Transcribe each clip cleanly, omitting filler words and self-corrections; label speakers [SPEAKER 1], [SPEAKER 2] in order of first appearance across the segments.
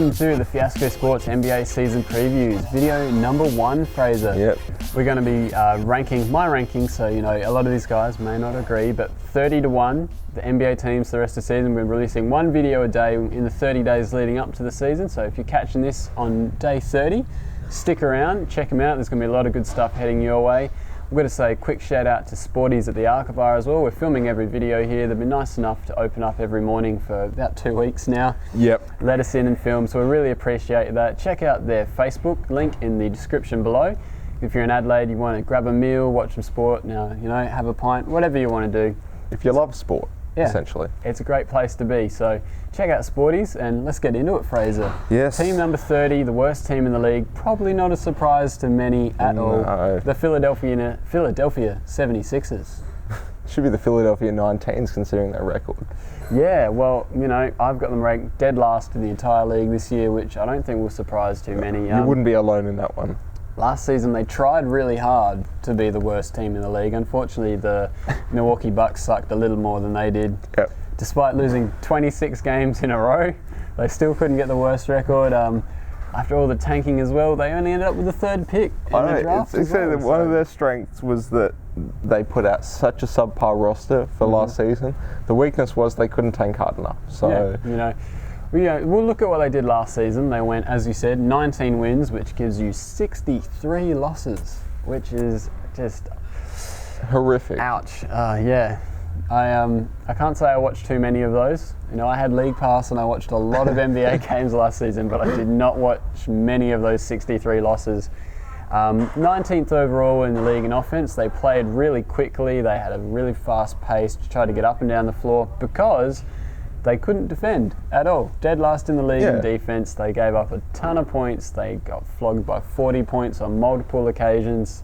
[SPEAKER 1] Welcome to the Fiasco Sports NBA season previews, video number 1, Fraser.
[SPEAKER 2] Yep.
[SPEAKER 1] We're going to be ranking my rankings, so a lot of these guys may not agree, but 30-1, the NBA teams for the rest of the season. We're releasing one video a day in the 30 days leading up to the season, so if you're catching this on day 30, stick around, check them out. There's going to be a lot of good stuff heading your way. We've got to say a quick shout out to Sporties at the Archivar as well. We're filming every video here. They've been nice enough to open up every morning for about 2 weeks now.
[SPEAKER 2] Yep.
[SPEAKER 1] Let us in and film, so we really appreciate that. Check out their Facebook link in the description below. If you're in Adelaide, you want to grab a meal, watch some sport, have a pint, whatever you want to do.
[SPEAKER 2] If you love sport, essentially.
[SPEAKER 1] It's a great place to be. So check out Sporties and let's get into it, Fraser.
[SPEAKER 2] Yes.
[SPEAKER 1] Team number 30, the worst team in the league. Probably not a surprise to many at all. The Philadelphia 76ers.
[SPEAKER 2] Should be the Philadelphia 19s considering their record.
[SPEAKER 1] Yeah, well, I've got them ranked dead last in the entire league this year, which I don't think will surprise too many.
[SPEAKER 2] You wouldn't be alone in that one.
[SPEAKER 1] Last season, they tried really hard to be the worst team in the league. Unfortunately, the Milwaukee Bucks sucked a little more than they did.
[SPEAKER 2] Yep.
[SPEAKER 1] Despite losing 26 games in a row, they still couldn't get the worst record. After all the tanking as well, they only ended up with the 3rd pick in the draft.
[SPEAKER 2] One of their strengths was that they put out such a subpar roster for last season. The weakness was they couldn't tank hard enough. So
[SPEAKER 1] we'll look at what they did last season. They went, as you said, 19 wins, which gives you 63 losses, which is just
[SPEAKER 2] horrific.
[SPEAKER 1] Ouch. Yeah. I can't say I watched too many of those. I had League Pass and I watched a lot of NBA games last season, but I did not watch many of those 63 losses. 19th overall in the league in offense. They played really quickly. They had a really fast pace to try to get up and down the floor because they couldn't defend at all. Dead last in the league in defense. They gave up a ton of points. They got flogged by 40 points on multiple occasions.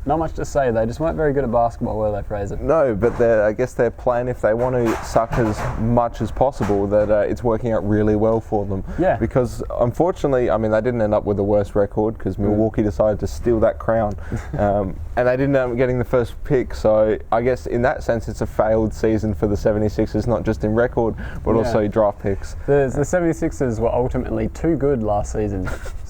[SPEAKER 1] Not much to say. They just weren't very good at basketball, were they, Fraser?
[SPEAKER 2] No, but I guess their plan, if they want to suck as much as possible, that it's working out really well for them.
[SPEAKER 1] Yeah.
[SPEAKER 2] Because unfortunately, they didn't end up with the worst record because Milwaukee decided to steal that crown. And they didn't end up getting the first pick. So I guess in that sense, it's a failed season for the 76ers, not just in record, but also draft picks.
[SPEAKER 1] The 76ers were ultimately too good last season.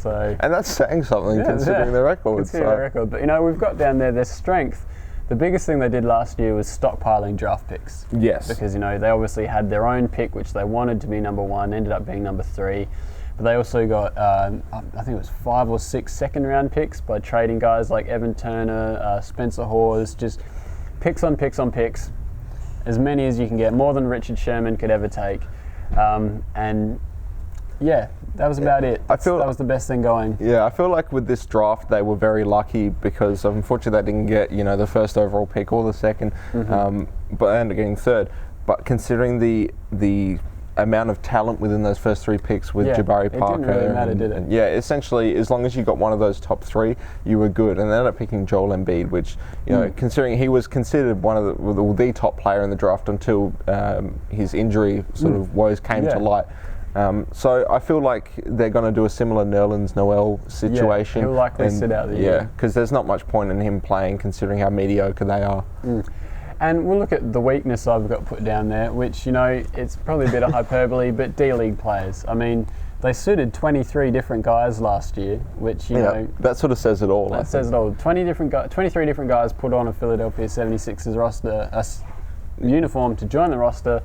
[SPEAKER 2] And that's saying something considering their record.
[SPEAKER 1] Considering their record. But we've got down there their strength. The biggest thing they did last year was stockpiling draft picks.
[SPEAKER 2] Yes.
[SPEAKER 1] Because they obviously had their own pick, which they wanted to be number 1, ended up being number 3. But they also got, I think it was 5 or 6 second-round picks by trading guys like Evan Turner, Spencer Hawes, just picks on picks on picks, as many as you can get, more than Richard Sherman could ever take. That was about it. That was the best thing going.
[SPEAKER 2] Yeah, I feel like with this draft they were very lucky because unfortunately they didn't get the first overall pick or the second, but they ended up getting 3rd. But considering the amount of talent within those first 3 picks with Jabari Parker,
[SPEAKER 1] it didn't really matter, did it?
[SPEAKER 2] Essentially, as long as you got one of those top 3, you were good. And they ended up picking Joel Embiid, which considering he was considered one of the top player in the draft until his injury sort of woes came to light. So I feel like they're going to do a similar Nerlens Noel situation.
[SPEAKER 1] He'll likely sit out the year.
[SPEAKER 2] Yeah, because there's not much point in him playing considering how mediocre they are.
[SPEAKER 1] And we'll look at the weakness I've got put down there, which, it's probably a bit of hyperbole, but D-League players. They suited 23 different guys last year, which,
[SPEAKER 2] that sort of says it all.
[SPEAKER 1] That says it all. 23 different guys put on a Philadelphia 76ers roster, a uniform to join the roster,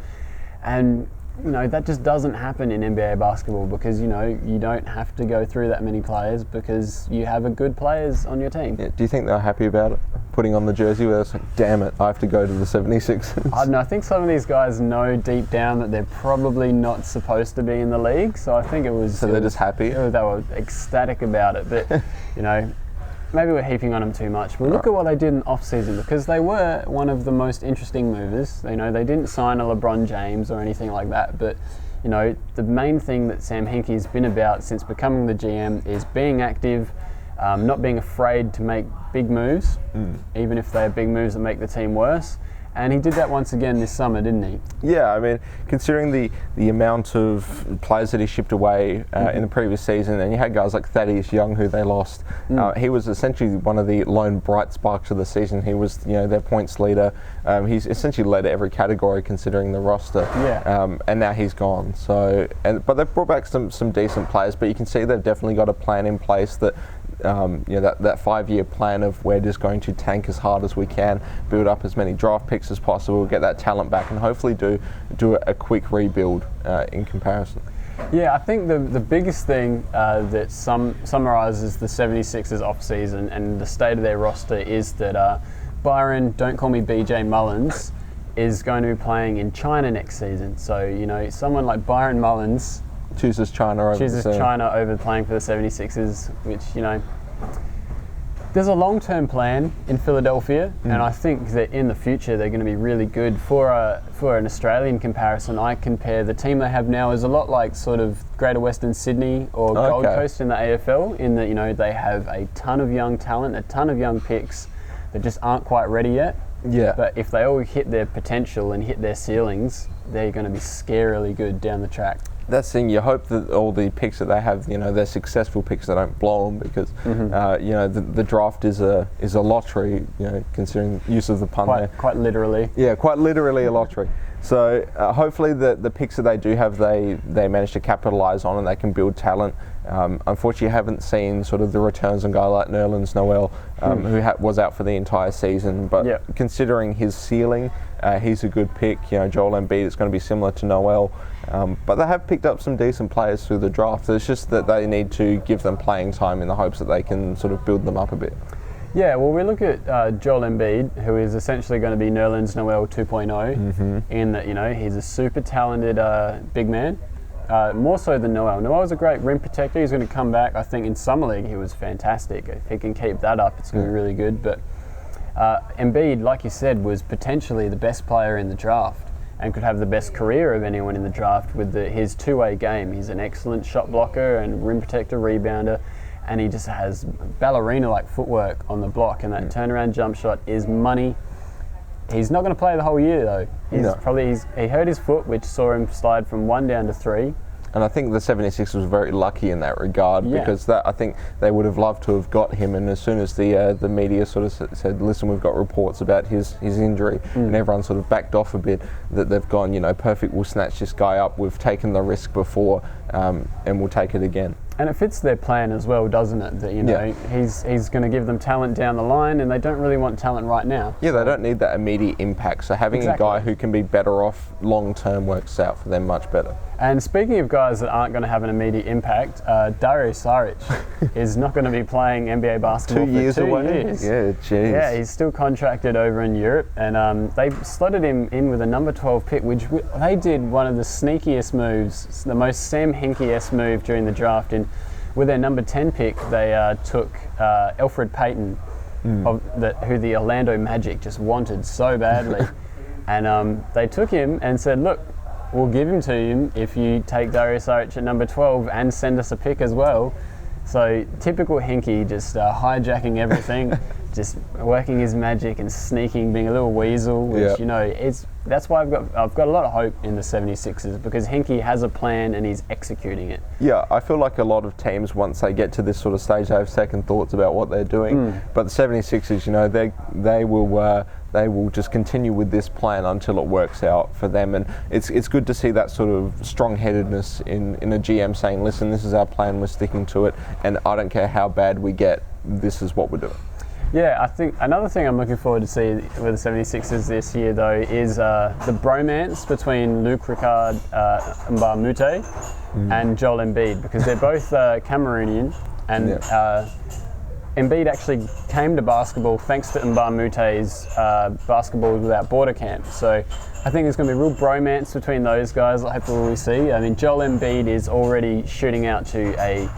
[SPEAKER 1] and that just doesn't happen in NBA basketball because, you don't have to go through that many players because you have a good players on your team.
[SPEAKER 2] Yeah. Do you think they're happy about it? Putting on the jersey where it's like, damn it, I have to go to the 76ers?
[SPEAKER 1] I don't know. I think some of these guys know deep down that they're probably not supposed to be in the league. So I think it was...
[SPEAKER 2] So they're just happy?
[SPEAKER 1] They were ecstatic about it. But, maybe we're heaping on them too much. But look at what they did in off-season because they were one of the most interesting movers. They didn't sign a LeBron James or anything like that. But, the main thing that Sam Hinkie's been about since becoming the GM is being active, not being afraid to make big moves, even if they're big moves that make the team worse, And he did that once again this summer, didn't he?
[SPEAKER 2] Yeah, I mean, considering the amount of players that he shipped away in the previous season, and you had guys like Thaddeus Young who they lost, he was essentially one of the lone bright sparks of the season. He was, their points leader. He's essentially led every category considering the roster.
[SPEAKER 1] Yeah.
[SPEAKER 2] And now he's gone. So, but they've brought back some decent players. But you can see they've definitely got a plan in place that. That 5-year plan of we're just going to tank as hard as we can, build up as many draft picks as possible, get that talent back, and hopefully do a quick rebuild in comparison.
[SPEAKER 1] Yeah, I think the biggest thing that summarises the 76ers off-season and the state of their roster is that Byron, don't call me BJ Mullins, is going to be playing in China next season. So, someone like Byron Mullins
[SPEAKER 2] chooses China
[SPEAKER 1] over playing for the 76ers, which, there's a long-term plan in Philadelphia, and I think that in the future they're going to be really good. For an Australian comparison, I compare the team they have now as a lot like sort of Greater Western Sydney or Gold Coast in the AFL, in that, they have a ton of young talent, a ton of young picks that just aren't quite ready yet.
[SPEAKER 2] Yeah.
[SPEAKER 1] But if they all hit their potential and hit their ceilings, they're going to be scarily good down the track.
[SPEAKER 2] That's the thing. You hope that all the picks that they have, they're successful picks. They don't blow them because, the draft is a lottery. Considering use of the pun there.
[SPEAKER 1] Quite literally.
[SPEAKER 2] Yeah, quite literally a lottery. So hopefully the picks that they do have, they manage to capitalise on and they can build talent. Unfortunately, I haven't seen sort of the returns on a guy like Nerlens Noel, who was out for the entire season. But considering his ceiling, he's a good pick. Joel Embiid is going to be similar to Noel. But they have picked up some decent players through the draft. It's just that they need to give them playing time in the hopes that they can sort of build them up a bit.
[SPEAKER 1] Yeah, well, we look at Joel Embiid, who is essentially going to be Nerlens Noel 2.0, in that, he's a super talented big man, more so than Noel. Noel's a great rim protector. He's going to come back. I think in Summer League he was fantastic. If he can keep that up, it's going to be really good. But Embiid, like you said, was potentially the best player in the draft and could have the best career of anyone in the draft with his two-way game. He's an excellent shot blocker and rim protector, rebounder, and he just has ballerina-like footwork on the block, and that turnaround jump shot is money. He's not going to play the whole year though. He hurt his foot, which saw him slide from 1 down to 3.
[SPEAKER 2] And I think the 76ers was very lucky in that regard because I think they would have loved to have got him. And as soon as the media sort of said, listen, we've got reports about his injury, and everyone sort of backed off a bit, that they've gone, perfect, we'll snatch this guy up. We've taken the risk before, and we'll take it again.
[SPEAKER 1] And it fits their plan as well, doesn't it? That he's going to give them talent down the line, and they don't really want talent right now.
[SPEAKER 2] Yeah, they don't need that immediate impact. So having a guy who can be better off long term works out for them much better. And
[SPEAKER 1] speaking of guys that aren't going to have an immediate impact, Dario Saric is not going to be playing NBA basketball
[SPEAKER 2] 2 years
[SPEAKER 1] for 2
[SPEAKER 2] away.
[SPEAKER 1] years.
[SPEAKER 2] Yeah, jeez.
[SPEAKER 1] Yeah, he's still contracted over in Europe, and they slotted him in with a number 12 pick, which they did one of the sneakiest moves, the most Sam Hinkie-esque move during the draft. With their number 10 pick, they took Elfrid Payton, who the Orlando Magic just wanted so badly. And they took him and said, look, we'll give him to you if you take Dario Saric at number 12 and send us a pick as well. So typical Hinkie, just hijacking everything, just working his magic and sneaking, being a little weasel, which, that's why I've got a lot of hope in the 76ers, because Hinkie has a plan and he's executing it.
[SPEAKER 2] Yeah, I feel like a lot of teams, once they get to this sort of stage, they have second thoughts about what they're doing. But the 76ers, they will just continue with this plan until it works out for them. And it's good to see that sort of strong-headedness in a GM saying, listen, this is our plan, we're sticking to it, and I don't care how bad we get, this is what we're doing.
[SPEAKER 1] Yeah, I think another thing I'm looking forward to see with the 76ers this year, though, is the bromance between Luc Ricard Mbah-a-Moute and Joel Embiid, because they're both Cameroonian, and Embiid actually came to basketball thanks to Mbah-a-Moute's Basketball Without Border camp. So I think there's going to be a real bromance between those guys that hopefully we see. I mean, Joel Embiid is already shooting out to a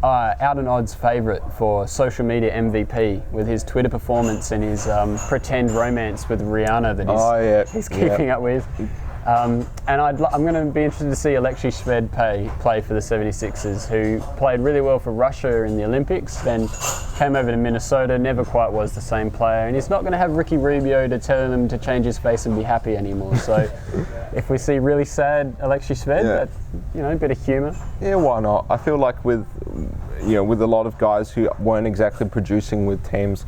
[SPEAKER 1] out and odds favourite for social media MVP with his Twitter performance and his pretend romance with Rihanna that he's keeping up with. And I'm going to be interested to see Alexei Shved play for the 76ers, who played really well for Russia in the Olympics, then came over to Minnesota, never quite was the same player, and he's not going to have Ricky Rubio to tell him to change his face and be happy anymore. So if we see really sad Alexei Shved, that's, a bit of humour.
[SPEAKER 2] Yeah, why not? I feel like with a lot of guys who weren't exactly producing with teams,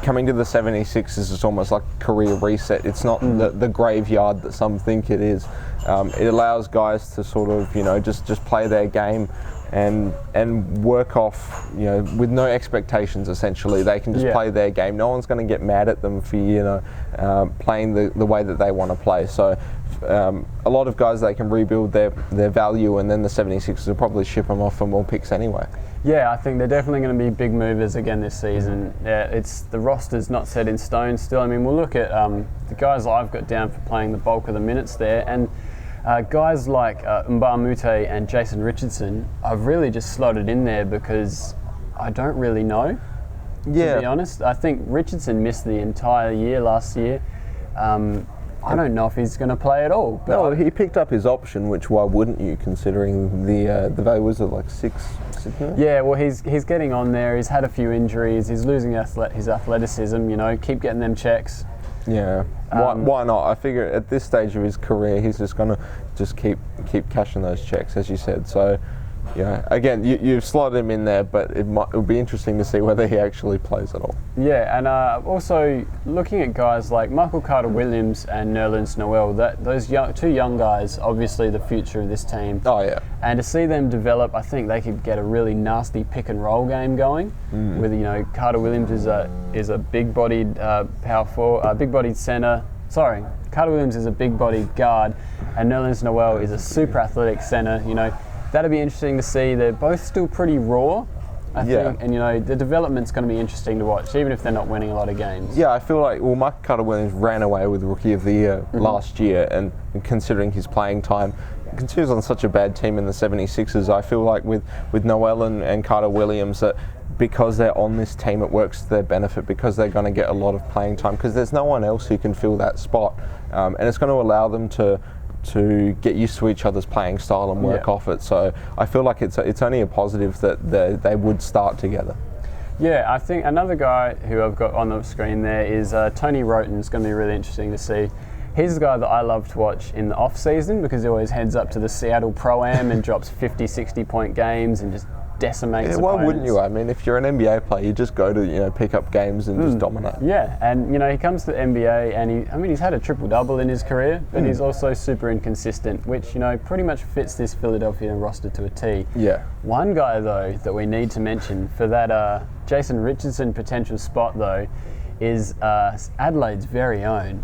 [SPEAKER 2] coming to the 76ers is almost like a career reset. It's not the graveyard that some think it is. It allows guys to sort of, just play their game and work off, with no expectations. Essentially, they can just play their game. No one's going to get mad at them for playing the way that they want to play. So a lot of guys, they can rebuild their value, and then the 76ers will probably ship them off for more picks anyway.
[SPEAKER 1] Yeah, I think they're definitely going to be big movers again this season. Yeah, the roster's not set in stone still. I mean, we'll look at the guys I've got down for playing the bulk of the minutes there, and guys like Mbah Moute and Jason Richardson, I've really just slotted in there because I don't really know, to be honest. I think Richardson missed the entire year last year. I don't know if he's going to play at all. But
[SPEAKER 2] no, he picked up his option, which why wouldn't you, considering the value was at like six?
[SPEAKER 1] Yeah, well, he's getting on there. He's had a few injuries. He's losing his athleticism. Keep getting them checks.
[SPEAKER 2] Yeah. Why not? I figure at this stage of his career, he's just going to keep cashing those checks, as you said. So, again, you've slotted him in there, but it'll be interesting to see whether he actually plays at all.
[SPEAKER 1] Yeah, and also looking at guys like Michael Carter-Williams and Nerlens Noel, those two young guys, obviously the future of this team.
[SPEAKER 2] Oh, yeah.
[SPEAKER 1] And to see them develop, I think they could get a really nasty pick and roll game going. With Carter-Williams is a big-bodied big-bodied center. Sorry, Carter-Williams is a big-bodied guard, and Nerlens Noel is a super athletic center. That'd be interesting to see. They're both still pretty raw, I think, and the development's going to be interesting to watch, even if they're not winning a lot of games.
[SPEAKER 2] Yeah, I feel like Mike Carter-Williams ran away with Rookie of the Year last year, and considering his playing time, he was on such a bad team in the 76ers. I feel like with Noel and Carter-Williams, that because they're on this team, it works to their benefit because they're going to get a lot of playing time because there's no one else who can fill that spot, and it's going to allow them to get used to each other's playing style and work off it. So I feel like it's only a positive that they would start together.
[SPEAKER 1] Yeah, I think another guy who I've got on the screen there is Tony Roten. It's going to be really interesting to see. He's the guy that I love to watch in the off-season because he always heads up to the Seattle Pro-Am and drops 50, 60-point games and just decimates opponents.
[SPEAKER 2] Why wouldn't you? I mean, if you're an NBA player, you just go to pick up games and just dominate.
[SPEAKER 1] Yeah, and he comes to the NBA and he's had a triple-double in his career, but he's also super inconsistent, which pretty much fits this Philadelphia roster to a T.
[SPEAKER 2] Yeah.
[SPEAKER 1] One guy though that we need to mention for that Jason Richardson potential spot though is Adelaide's very own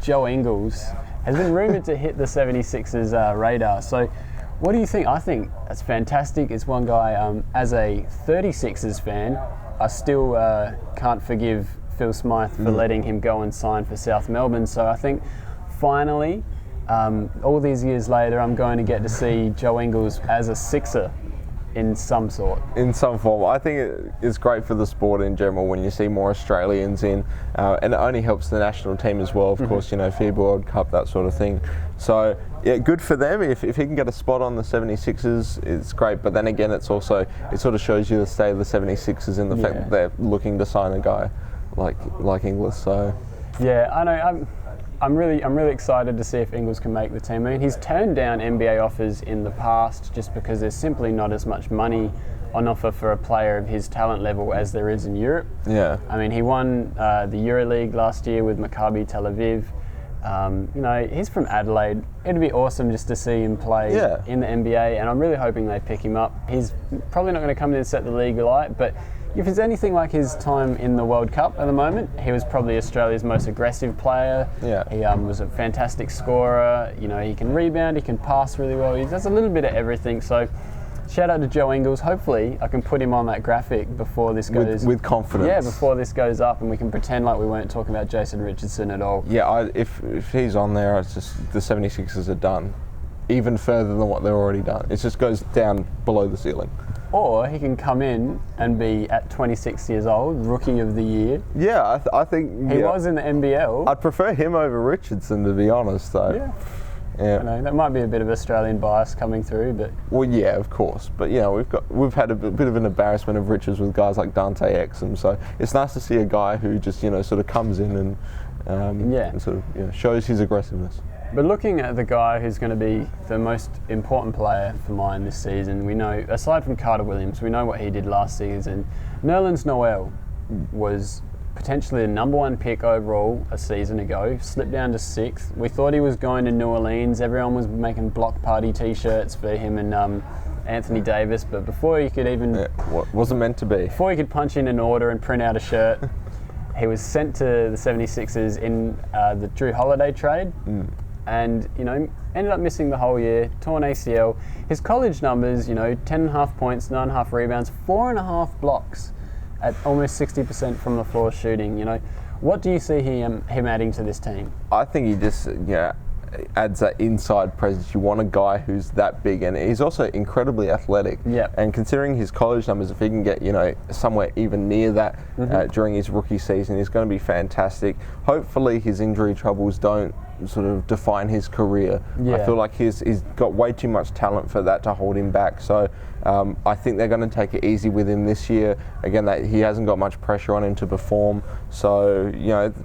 [SPEAKER 1] Joe Ingles has been rumoured to hit the 76ers radar. So what do you think? I think that's fantastic. It's one guy, as a 36ers fan, I still can't forgive Phil Smythe for letting him go and sign for South Melbourne. So I think finally, all these years later, I'm going to get to see Joe Ingles as a Sixer in some sort.
[SPEAKER 2] In some form. I think it's great for the sport in general when you see more Australians in, and it only helps the national team as well, of course, FIBA World Cup, that sort of thing. So, yeah, good for them. If he can get a spot on the 76ers, it's great. But then again, it sort of shows you the state of the 76ers in the fact that they're looking to sign a guy like Ingles. So,
[SPEAKER 1] yeah, I know. I'm really excited to see if Ingles can make the team. I mean, he's turned down NBA offers in the past just because there's simply not as much money on offer for a player of his talent level as there is in Europe.
[SPEAKER 2] Yeah.
[SPEAKER 1] I mean, he won the EuroLeague last year with Maccabi Tel Aviv. He's from Adelaide. It'd be awesome just to see him play in the NBA, and I'm really hoping they pick him up. He's probably not going to come in and set the league alight, but if it's anything like his time in the World Cup at the moment, he was probably Australia's most aggressive player.
[SPEAKER 2] Yeah.
[SPEAKER 1] He was a fantastic scorer. He can rebound, he can pass really well. He does a little bit of everything. So shout out to Joe Ingles. Hopefully I can put him on that graphic before this goes...
[SPEAKER 2] With confidence.
[SPEAKER 1] Yeah, before this goes up, and we can pretend like we weren't talking about Jason Richardson at all.
[SPEAKER 2] Yeah, if he's on there, it's just the 76ers are done. Even further than what they've already done. It just goes down below the ceiling.
[SPEAKER 1] Or he can come in and be, at 26 years old, Rookie of the Year.
[SPEAKER 2] Yeah, I think...
[SPEAKER 1] He was in the NBL.
[SPEAKER 2] I'd prefer him over Richardson, to be honest, though.
[SPEAKER 1] Yeah. I know, that might be a bit of Australian bias coming through, but...
[SPEAKER 2] Well, yeah, of course. But, we've had a bit of an embarrassment of riches with guys like Dante Exum, so it's nice to see a guy who just, sort of comes in and sort of shows his aggressiveness.
[SPEAKER 1] But looking at the guy who's going to be the most important player for mine this season, we know, aside from Carter Williams, we know what he did last season. Nerlens Noel was potentially the number 1 pick overall a season ago, slipped down to 6th. We thought he was going to New Orleans. Everyone was making block party t-shirts for him and Anthony Davis, but before he could even...
[SPEAKER 2] wasn't meant to be.
[SPEAKER 1] Before he could punch in an order and print out a shirt, he was sent to the 76ers in the Drew Holiday trade. And, ended up missing the whole year, torn ACL. His college numbers, 10.5 points, 9.5 rebounds, 4.5 blocks at almost 60% from the floor shooting. What do you see him adding to this team?
[SPEAKER 2] I think he just, adds that inside presence. You want a guy who's that big, and he's also incredibly athletic.
[SPEAKER 1] Yeah.
[SPEAKER 2] And considering his college numbers, if he can get, somewhere even near that during his rookie season, he's going to be fantastic. Hopefully his injury troubles don't sort of define his career. I feel like he's got way too much talent for that to hold him back. So I think they're going to take it easy with him this year. Again, that he hasn't got much pressure on him to perform. So,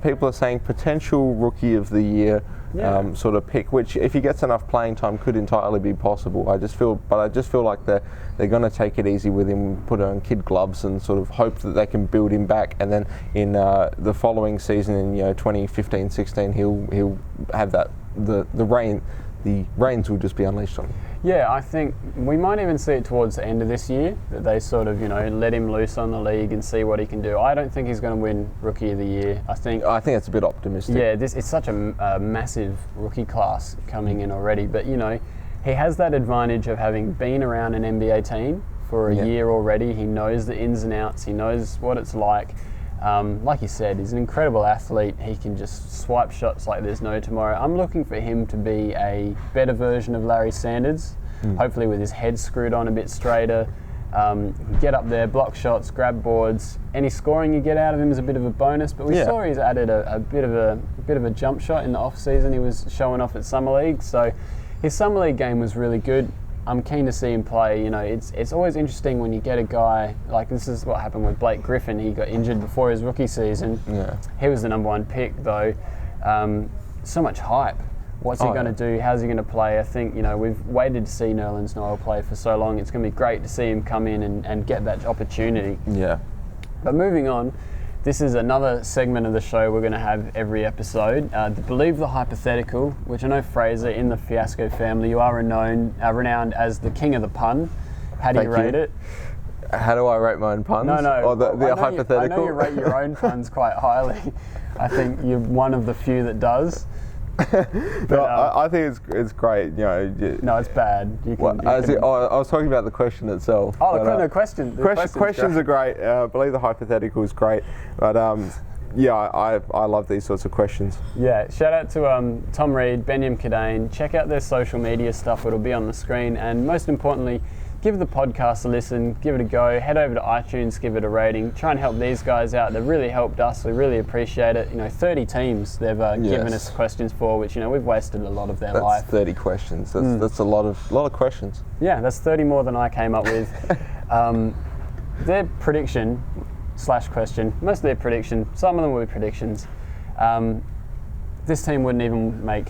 [SPEAKER 2] people are saying potential Rookie of the Year sort of pick, which if he gets enough playing time could entirely be possible. I just feel like they're going to take it easy with him, put on kid gloves and sort of hope that they can build him back, and then in the following season in 2015-16 he'll have that the reins will just be unleashed on him.
[SPEAKER 1] Yeah, I think we might even see it towards the end of this year, that they sort of, let him loose on the league and see what he can do. I don't think he's going to win Rookie of the Year. I think that's a bit optimistic. Yeah, it's such a massive rookie class coming in already, but he has that advantage of having been around an NBA team for a year already. He knows the ins and outs. He knows what it's like. Like you said, he's an incredible athlete. He can just swipe shots like there's no tomorrow. I'm looking for him to be a better version of Larry Sanders, hopefully with his head screwed on a bit straighter. Get up there, block shots, grab boards. Any scoring you get out of him is a bit of a bonus, but we saw he's added a bit of a jump shot in the off season. He was showing off at Summer League, so his Summer League game was really good. I'm keen to see him play. It's always interesting when you get a guy, like this is what happened with Blake Griffin. He got injured before his rookie season. Yeah. He was the number 1 pick though. So much hype. What's he going to do? How's he going to play? I think, we've waited to see Nerlens Noel play for so long. It's going to be great to see him come in and get that opportunity.
[SPEAKER 2] Yeah.
[SPEAKER 1] But moving on, this is another segment of the show we're going to have every episode. Believe the Hypothetical, which I know, Fraser, in the Fiasco family, you are renowned as the king of the pun. How do you rate it?
[SPEAKER 2] How do I rate my own puns?
[SPEAKER 1] No.
[SPEAKER 2] Or the hypothetical?
[SPEAKER 1] I know you rate your own puns quite highly. I think you're one of the few that does.
[SPEAKER 2] But, I think it's great.
[SPEAKER 1] No, it's bad.
[SPEAKER 2] I was talking about the question itself.
[SPEAKER 1] Questions
[SPEAKER 2] are great. Believe the Hypothetical is great, but I love these sorts of questions.
[SPEAKER 1] Yeah, shout out to Tom Reed, Benyam Cadane. Check out their social media stuff. It'll be on the screen, and most importantly, give the podcast a listen, give it a go, head over to iTunes, give it a rating, try and help these guys out. They've really helped us, we really appreciate it. 30 teams they've given us questions for, which we've wasted a lot of their life.
[SPEAKER 2] 30 questions, that's a lot of questions.
[SPEAKER 1] Yeah, that's 30 more than I came up with. Their prediction / question, most of their prediction, some of them will be predictions. This team wouldn't even make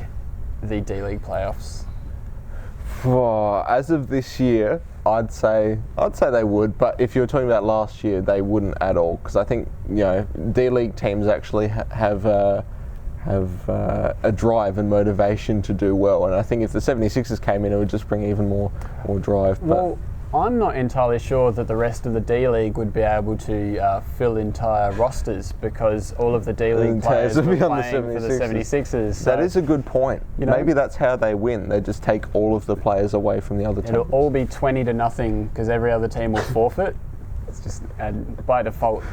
[SPEAKER 1] the D-League playoffs.
[SPEAKER 2] As of this year, I'd say they would, but if you were talking about last year, they wouldn't at all, because I think D-League teams actually have a drive and motivation to do well, and I think if the 76ers came in, it would just bring even more drive.
[SPEAKER 1] Well, I'm not entirely sure that the rest of the D-League would be able to fill entire rosters, because all of the D-League players were playing for the 76ers. So,
[SPEAKER 2] that is a good point. Maybe that's how they win. They just take all of the players away from the other teams.
[SPEAKER 1] It'll all be 20-0 because every other team will forfeit. It's just by default,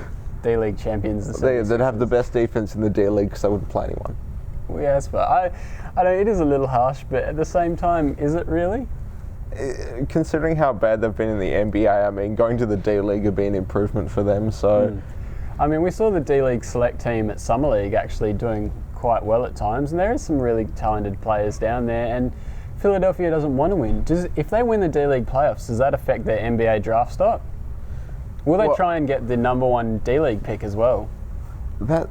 [SPEAKER 1] D-League champions.
[SPEAKER 2] They'd have the best defense in the D-League because they wouldn't play anyone.
[SPEAKER 1] Well, yes, but I don't. It is a little harsh, but at the same time, is it really?
[SPEAKER 2] considering how bad they've been in the NBA, I mean, going to the D-League would be an improvement for them. So,
[SPEAKER 1] I mean, we saw the D-League select team at Summer League actually doing quite well at times, and there is some really talented players down there, and Philadelphia doesn't want to win. If they win the D-League playoffs, does that affect their NBA draft stock? Will they try and get the number 1 D-League pick as well?
[SPEAKER 2] Do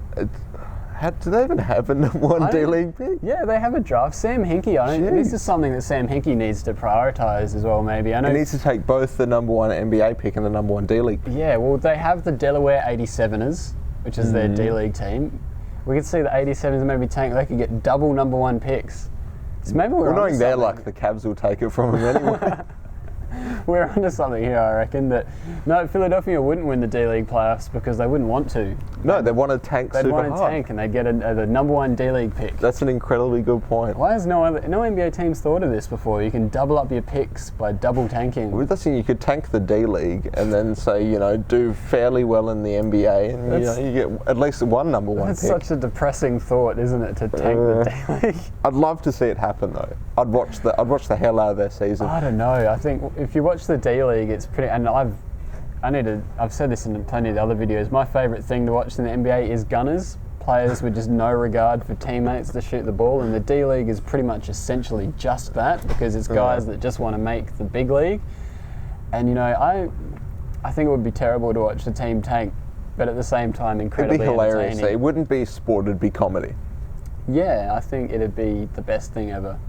[SPEAKER 2] they even have a number 1 D-League pick?
[SPEAKER 1] Yeah, they have a draft. Sam Hinkie, this is something that Sam Hinkie needs to prioritise as well, maybe. I know
[SPEAKER 2] he needs to take both the number 1 NBA pick and the number 1 D-League pick.
[SPEAKER 1] Yeah, well, they have the Delaware 87ers, which is their D-League team. We could see the 87s maybe tank. They could get double number 1 picks. So maybe
[SPEAKER 2] knowing their luck, the Cavs will take it from them anyway.
[SPEAKER 1] We're onto something here, I reckon. That Philadelphia wouldn't win the D-League playoffs because they wouldn't want to.
[SPEAKER 2] No, they want to tank super hard.
[SPEAKER 1] They'd want to tank and they'd get the number 1 D-League pick.
[SPEAKER 2] That's an incredibly good point.
[SPEAKER 1] Why has no NBA teams thought of this before? You can double up your picks by double tanking.
[SPEAKER 2] Well, that's you could tank the D-League and then say, do fairly well in the NBA and you get at least 1 number 1 pick.
[SPEAKER 1] That's such a depressing thought, isn't it, to tank the D-League?
[SPEAKER 2] I'd love to see it happen though. I'd watch the hell out of their season.
[SPEAKER 1] I don't know. I think if you watch the D-League, it's pretty. And I've said this in plenty of the other videos. My favourite thing to watch in the NBA is gunners, players with just no regard for teammates to shoot the ball. And the D-League is pretty much essentially just that, because it's guys that just want to make the big league. And I think it would be terrible to watch the team tank, but at the same time incredibly
[SPEAKER 2] It'd be hilarious.
[SPEAKER 1] entertaining.
[SPEAKER 2] It wouldn't be sport; it'd be comedy.
[SPEAKER 1] Yeah, I think it'd be the best thing ever.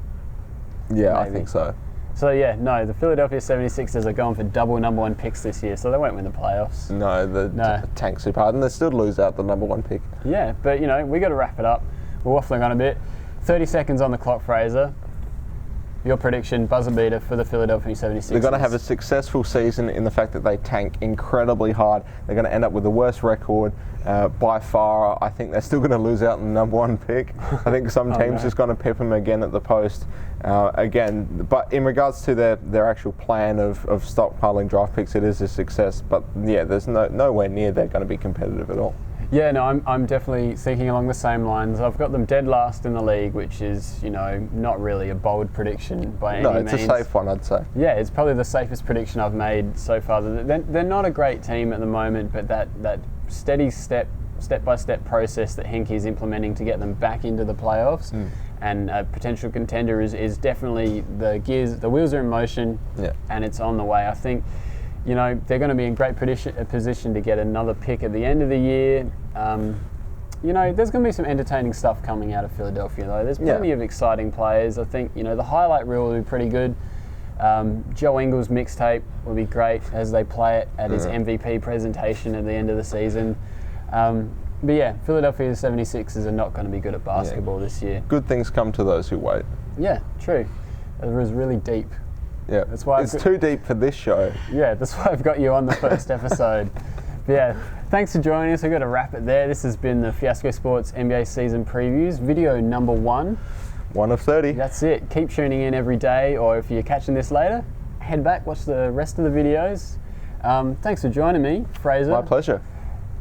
[SPEAKER 2] Yeah,
[SPEAKER 1] Maybe.
[SPEAKER 2] I think so.
[SPEAKER 1] So the Philadelphia 76ers are going for double number 1 picks this year, so they won't win the playoffs.
[SPEAKER 2] No, tank super hard, and they still lose out the number 1 pick.
[SPEAKER 1] Yeah, but we got to wrap it up. We're waffling on a bit. 30 seconds on the clock, Fraser. Your prediction, buzzer beater for the Philadelphia 76ers.
[SPEAKER 2] They're going to have a successful season in the fact that they tank incredibly hard. They're going to end up with the worst record by far. I think they're still going to lose out on the number 1 pick. I think some teams just going to pip them again at the post. But in regards to their actual plan of stockpiling draft picks, it is a success. But yeah, there's nowhere near they're going to be competitive at all.
[SPEAKER 1] Yeah, no, I'm definitely thinking along the same lines. I've got them dead last in the league, which is, not really a bold prediction by any means.
[SPEAKER 2] No, it's a safe one, I'd say.
[SPEAKER 1] Yeah, it's probably the safest prediction I've made so far. They're not a great team at the moment, but that steady step-by-step process that Hinkie's implementing to get them back into the playoffs and a potential contender is definitely the wheels are in motion, and it's on the way. I think they're going to be in great position to get another pick at the end of the year. There's going to be some entertaining stuff coming out of Philadelphia, though. There's plenty of exciting players. I think, the highlight reel will be pretty good. Joe Ingles' mixtape will be great as they play it at his MVP presentation at the end of the season. But yeah, Philadelphia 76ers are not going to be good at basketball this year.
[SPEAKER 2] Good things come to those who wait.
[SPEAKER 1] Yeah, true. It was really deep.
[SPEAKER 2] Yeah,
[SPEAKER 1] that's why
[SPEAKER 2] it's too deep for this show.
[SPEAKER 1] Yeah, that's why I've got you on the first episode. But yeah, thanks for joining us. We've got to wrap it there. This has been the Fiasco Sports NBA season previews, video number 1.
[SPEAKER 2] 1 of 30.
[SPEAKER 1] That's it. Keep tuning in every day, or if you're catching this later, head back, watch the rest of the videos. Thanks for joining me, Fraser.
[SPEAKER 2] My pleasure.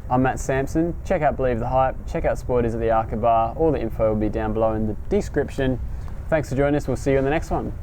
[SPEAKER 1] I'm Matt Sampson. Check out Believe the Hype. Check out Sporties at the Arca Bar. All the info will be down below in the description. Thanks for joining us. We'll see you in the next one.